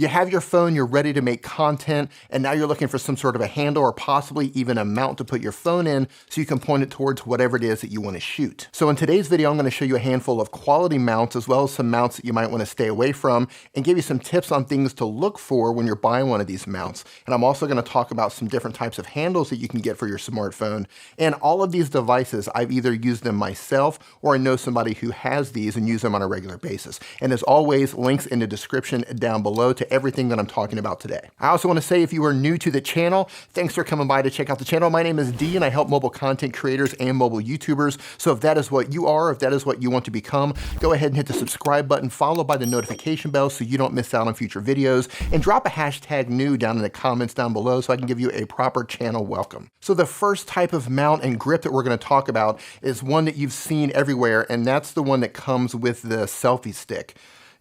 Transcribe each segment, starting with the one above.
You have your phone, you're ready to make content, and now you're looking for some sort of a handle or possibly even a mount to put your phone in so you can point it towards whatever it is that you want to shoot. So in today's video, I'm going to show you a handful of quality mounts as well as some mounts that you might want to stay away from and give you some tips on things to look for when you're buying one of these mounts. And I'm also going to talk about some different types of handles that you can get for your smartphone. And all of these devices, I've either used them myself or I know somebody who has these and use them on a regular basis. And as always, links in the description down below to everything that I'm talking about today. I also want to say if you are new to the channel, thanks for coming by to check out the channel. My name is Dee and I help mobile content creators and mobile YouTubers. So if that is what you are, if that is what you want to become, go ahead and hit the subscribe button followed by the notification bell so you don't miss out on future videos, and drop a hashtag new down in the comments down below so I can give you a proper channel welcome. So the first type of mount and grip that we're going to talk about is one that you've seen everywhere, and that's the one that comes with the selfie stick.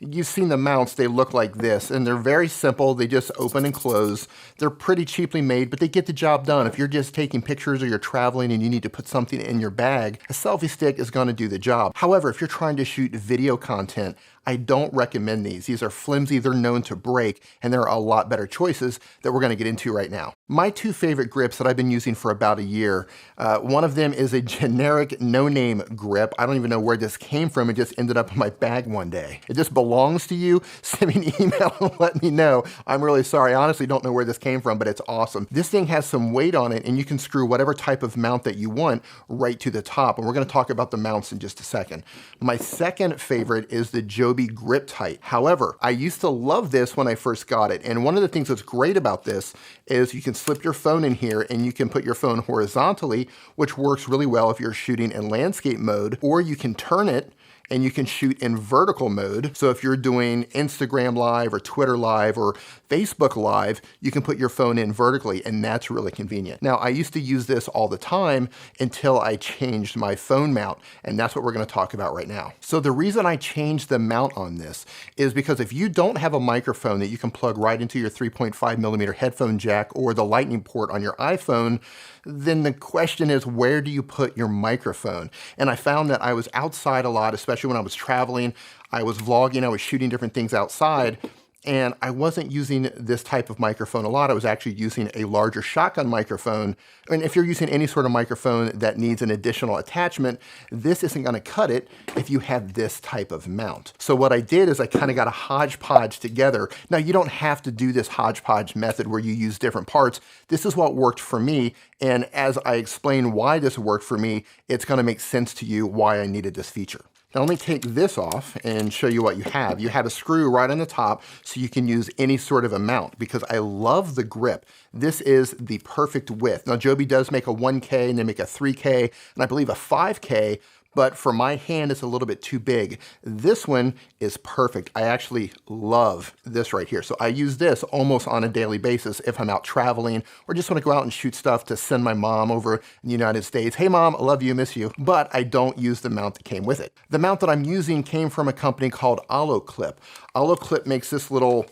You've seen the mounts, they look like this, and they're very simple. They just open and close. They're pretty cheaply made, but they get the job done. If you're just taking pictures or you're traveling and you need to put something in your bag, a selfie stick is going to do the job. However, if you're trying to shoot video content, I don't recommend these. These are flimsy, they're known to break, and there are a lot better choices that we're going to get into right now. My two favorite grips that I've been using for about a year, one of them is a generic no-name grip. I don't even know where this came from. It just ended up in my bag one day. It just belongs to you. Send me an email and let me know. I'm really sorry. I honestly don't know where this came from, but it's awesome. This thing has some weight on it, and you can screw whatever type of mount that you want right to the top, and we're going to talk about the mounts in just a second. My second favorite is the Joby Grip Tight. However, I used to love this when I first got it, and one of the things that's great about this is you can slip your phone in here and you can put your phone horizontally, which works really well if you're shooting in landscape mode, or you can turn it and you can shoot in vertical mode. So if you're doing Instagram Live or Twitter Live or Facebook Live, you can put your phone in vertically, and that's really convenient. Now, I used to use this all the time until I changed my phone mount, and that's what we're gonna talk about right now. So the reason I changed the mount on this is because if you don't have a microphone that you can plug right into your 3.5mm headphone jack or the lightning port on your iPhone, then the question is, where do you put your microphone? And I found that I was outside a lot, especially when I was traveling. I was vlogging, I was shooting different things outside, and I wasn't using this type of microphone a lot. I was actually using a larger shotgun microphone. And if you're using any sort of microphone that needs an additional attachment, this isn't gonna cut it if you have this type of mount. So what I did is I kind of got a hodgepodge together. Now, you don't have to do this hodgepodge method where you use different parts. This is what worked for me. And as I explain why this worked for me, it's gonna make sense to you why I needed this feature. Now let me take this off and show you what you have. You have a screw right on the top so you can use any sort of a mount, because I love the grip. This is the perfect width. Now Joby does make a 1K and they make a 3K and I believe a 5K, but for my hand, it's a little bit too big. This one is perfect. I actually love this right here. So I use this almost on a daily basis if I'm out traveling or just want to go out and shoot stuff to send my mom over in the United States. Hey mom, I love you, miss you. But I don't use the mount that came with it. The mount that I'm using came from a company called Olloclip. Olloclip makes this little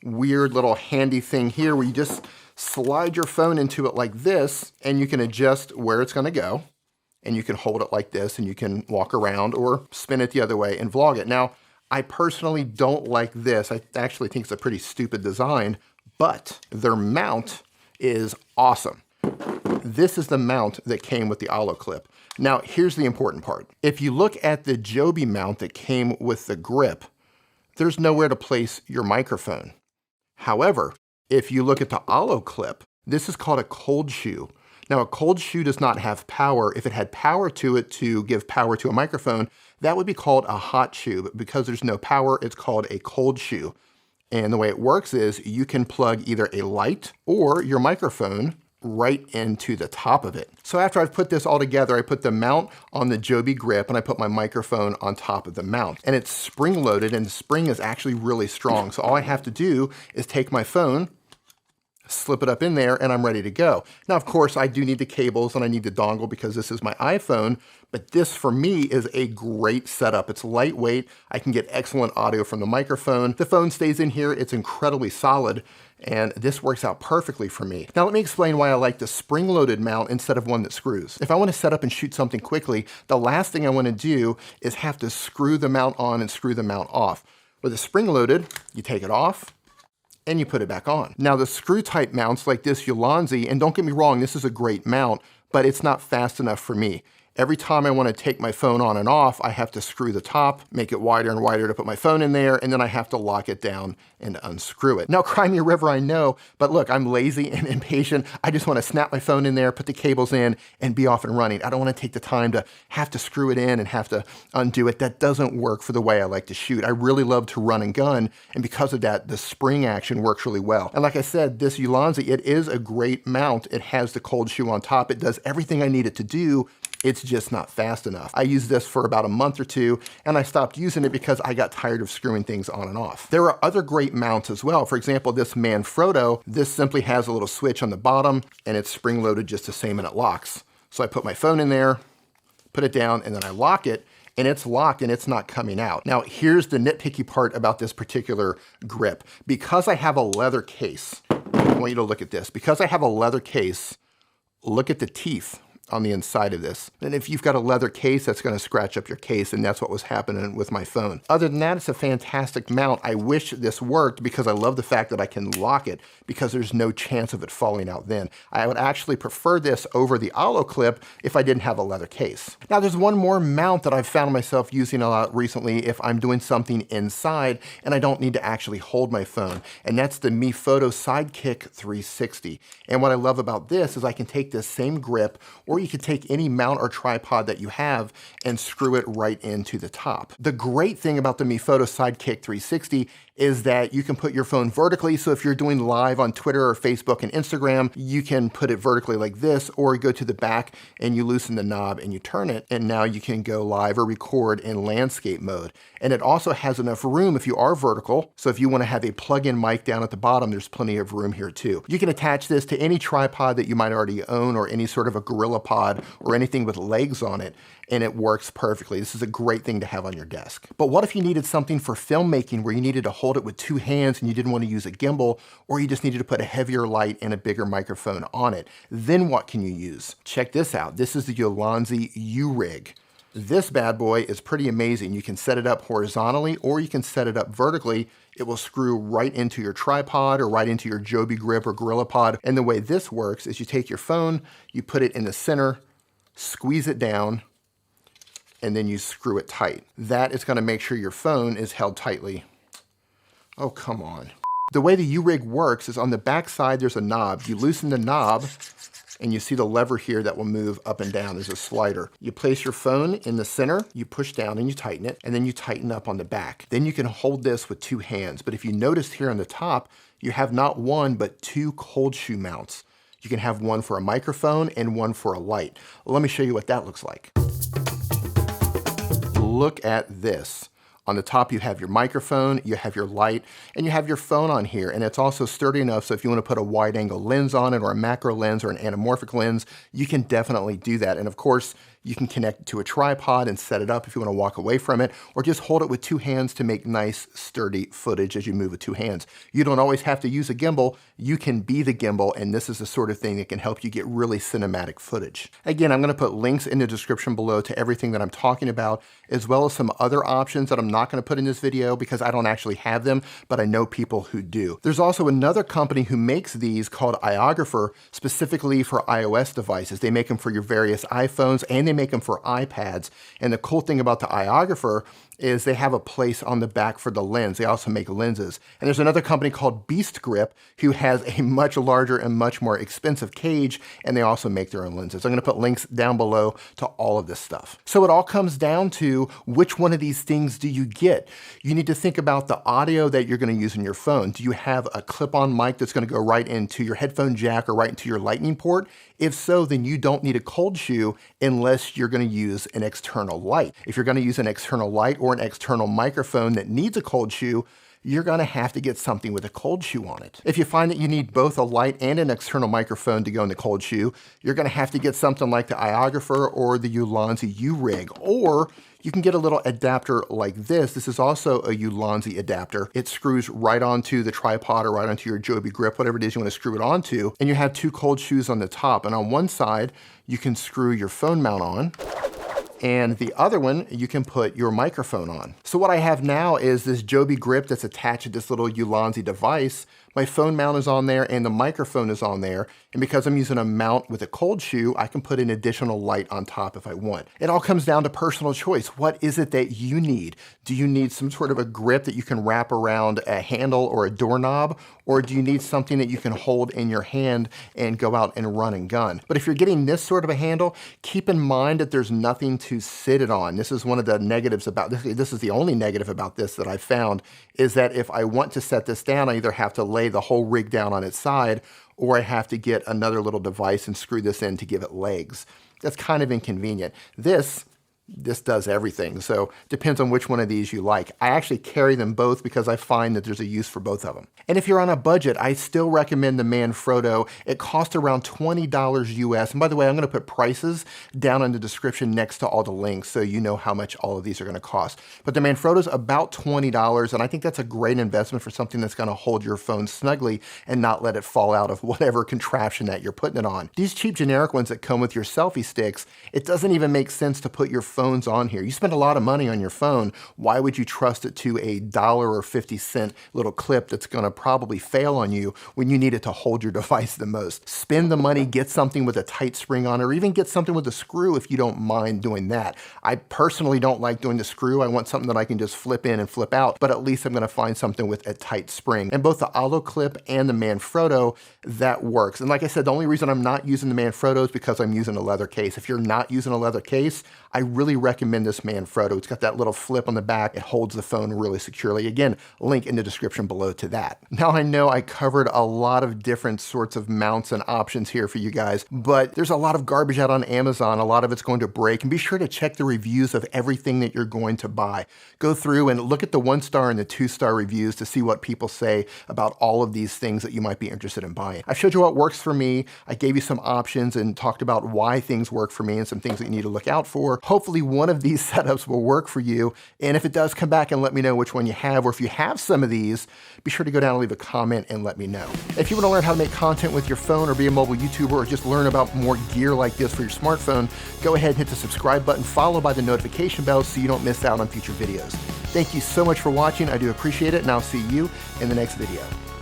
weird little handy thing here where you just slide your phone into it like this and you can adjust where it's going to go. And you can hold it like this and you can walk around or spin it the other way and vlog it. Now, I personally don't like this. I actually think it's a pretty stupid design, but their mount is awesome. This is the mount that came with the Olloclip. Now, here's the important part. If you look at the Joby mount that came with the grip, there's nowhere to place your microphone. However, if you look at the Olloclip, this is called a cold shoe. Now, a cold shoe does not have power. If it had power to it to give power to a microphone, that would be called a hot shoe. But because there's no power, it's called a cold shoe. And the way it works is you can plug either a light or your microphone right into the top of it. So after I've put this all together, I put the mount on the Joby grip and I put my microphone on top of the mount. And it's spring loaded and the spring is actually really strong. So all I have to do is take my phone, slip it up in there, and I'm ready to go. Now, of course, I do need the cables and I need the dongle because this is my iPhone, but this for me is a great setup. It's lightweight. I can get excellent audio from the microphone. The phone stays in here. It's incredibly solid, and this works out perfectly for me. Now, let me explain why I like the spring-loaded mount instead of one that screws. If I want to set up and shoot something quickly, the last thing I want to do is have to screw the mount on and screw the mount off. With a spring-loaded, you take it off, and you put it back on. Now the screw type mounts like this Ulanzi, and don't get me wrong, this is a great mount, but it's not fast enough for me. Every time I want to take my phone on and off, I have to screw the top, make it wider and wider to put my phone in there, and then I have to lock it down and unscrew it. Now, cry me a river, I know, but look, I'm lazy and impatient. I just want to snap my phone in there, put the cables in, and be off and running. I don't want to take the time to have to screw it in and have to undo it. That doesn't work for the way I like to shoot. I really love to run and gun, and because of that, the spring action works really well. And like I said, this Ulanzi, it is a great mount. It has the cold shoe on top. It does everything I need it to do. It's just not fast enough. I used this for about a month or two, and I stopped using it because I got tired of screwing things on and off. There are other great mounts as well. For example, this Manfrotto, this simply has a little switch on the bottom, and it's spring-loaded just the same, and it locks. So I put my phone in there, put it down, and then I lock it, and it's locked and it's not coming out. Now, here's the nitpicky part about this particular grip. Because I have a leather case, I want you to look at this. Because I have a leather case, look at the teeth on the inside of this. And if you've got a leather case, that's going to scratch up your case, and that's what was happening with my phone. Other than that, it's a fantastic mount. I wish this worked because I love the fact that I can lock it because there's no chance of it falling out then. I would actually prefer this over the Olloclip if I didn't have a leather case. Now, there's one more mount that I've found myself using a lot recently if I'm doing something inside and I don't need to actually hold my phone, and that's the Manfrotto Sidekick 360. And what I love about this is I can take this same grip, or you could take any mount or tripod that you have and screw it right into the top. The great thing about the Manfrotto Sidekick 360 is that you can put your phone vertically. So if you're doing live on Twitter or Facebook and Instagram, you can put it vertically like this, or go to the back and you loosen the knob and you turn it, and now you can go live or record in landscape mode. And it also has enough room if you are vertical. So if you want to have a plug-in mic down at the bottom, there's plenty of room here too. You can attach this to any tripod that you might already own, or any sort of a gorilla pod or anything with legs on it, and it works perfectly. This is a great thing to have on your desk. But what if you needed something for filmmaking where you needed to hold it with two hands and you didn't want to use a gimbal, or you just needed to put a heavier light and a bigger microphone on it? Then what can you use? Check this out. This is the Ulanzi U-Rig. This bad boy is pretty amazing. You can set it up horizontally or you can set it up vertically. It will screw right into your tripod or right into your Joby grip or gorilla pod. And the way this works is you take your phone, you put it in the center, squeeze it down, and then you screw it tight. That is going to make sure your phone is held tightly. Oh, come on. The way the U-Rig works is on the back side, there's a knob. You loosen the knob, and you see the lever here that will move up and down. There's a slider. You place your phone in the center, you push down and you tighten it, and then you tighten up on the back. Then you can hold this with two hands. But if you notice here on the top, you have not one, but two cold shoe mounts. You can have one for a microphone and one for a light. Well, let me show you what that looks like. Look at this. On the top, you have your microphone, you have your light, and you have your phone on here. And it's also sturdy enough, so if you want to put a wide angle lens on it, or a macro lens, or an anamorphic lens, you can definitely do that. And of course, you can connect it to a tripod and set it up if you want to walk away from it, or just hold it with two hands to make nice, sturdy footage as you move with two hands. You don't always have to use a gimbal. You can be the gimbal, and this is the sort of thing that can help you get really cinematic footage. Again, I'm going to put links in the description below to everything that I'm talking about, as well as some other options that I'm not going to put in this video because I don't actually have them, but I know people who do. There's also another company who makes these called Iographer, specifically for iOS devices. They make them for your various iPhones, and they make them for iPads. And the cool thing about the Iographer is they have a place on the back for the lens. They also make lenses. And there's another company called Beast Grip who has a much larger and much more expensive cage, and they also make their own lenses. I'm going to put links down below to all of this stuff. So it all comes down to which one of these things do you get? You need to think about the audio that you're going to use in your phone. Do you have a clip-on mic that's going to go right into your headphone jack or right into your lightning port? If so, then you don't need a cold shoe unless you're going to use an external light. If you're going to use an external light or an external microphone that needs a cold shoe, you're going to have to get something with a cold shoe on it. If you find that you need both a light and an external microphone to go in the cold shoe, you're going to have to get something like the Iographer or the Ulanzi U-Rig, or you can get a little adapter like this. This is also a Ulanzi adapter. It screws right onto the tripod or right onto your Joby grip, whatever it is you want to screw it onto, and you have two cold shoes on the top. And on one side, you can screw your phone mount on, and the other one you can put your microphone on. So what I have now is this Joby grip that's attached to this little Ulanzi device. My phone mount is on there and the microphone is on there. And because I'm using a mount with a cold shoe, I can put an additional light on top if I want. It all comes down to personal choice. What is it that you need? Do you need some sort of a grip that you can wrap around a handle or a doorknob? Or do you need something that you can hold in your hand and go out and run and gun? But if you're getting this sort of a handle, keep in mind that there's nothing to sit it on. This is one of the negatives about this. This is the only negative about this that I found, is that if I want to set this down, I either have to lay the whole rig down on its side, or I have to get another little device and screw this in to give it legs. That's kind of inconvenient. This does everything, so depends on which one of these you like. I actually carry them both because I find that there's a use for both of them. And if you're on a budget, I still recommend the Manfrotto. It costs around $20 US. And by the way, I'm going to put prices down in the description next to all the links so you know how much all of these are going to cost. But the Manfrotto is about $20, and I think that's a great investment for something that's going to hold your phone snugly and not let it fall out of whatever contraption that you're putting it on. These cheap generic ones that come with your selfie sticks, it doesn't even make sense to put your phones on here. You spend a lot of money on your phone. Why would you trust it to a $1 or 50-cent little clip that's going to probably fail on you when you need it to hold your device the most? Spend the money, get something with a tight spring on it, or even get something with a screw if you don't mind doing that. I personally don't like doing the screw. I want something that I can just flip in and flip out, but at least I'm going to find something with a tight spring. And both the Olloclip and the Manfrotto, that works. And like I said, the only reason I'm not using the Manfrotto is because I'm using a leather case. If you're not using a leather case, I really recommend this Manfrotto. It's got that little flip on the back. It holds the phone really securely. Again, link in the description below to that. Now I know I covered a lot of different sorts of mounts and options here for you guys, but there's a lot of garbage out on Amazon. A lot of it's going to break, and be sure to check the reviews of everything that you're going to buy. Go through and look at the 1-star and the 2-star reviews to see what people say about all of these things that you might be interested in buying. I showed you what works for me. I gave you some options and talked about why things work for me and some things that you need to look out for. Hopefully one of these setups will work for you. And if it does, come back and let me know which one you have, or if you have some of these, be sure to go down and leave a comment and let me know. If you want to learn how to make content with your phone or be a mobile YouTuber or just learn about more gear like this for your smartphone, go ahead and hit the subscribe button followed by the notification bell so you don't miss out on future videos. Thank you so much for watching. I do appreciate it, and I'll see you in the next video.